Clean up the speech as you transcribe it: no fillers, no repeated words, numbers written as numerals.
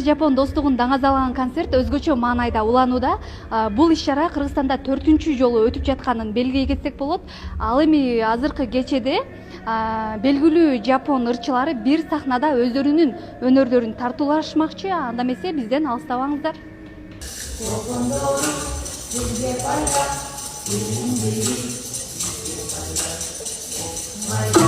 Кыргыз-Жапон достугун даңазалаган концерт өзгөчө маанайда уланууда. Бул иш-чара Кыргызстанда 4-чү жолу өтүп жатканын белгилей кетсек болот. Ал эми азыркы кечеде белгилүү жапон ырчылары бир сахнада өздөрүнүн өнөрлөрүн тартуулашмакчы. Анда эмесе бизден алыстабаңыздар. My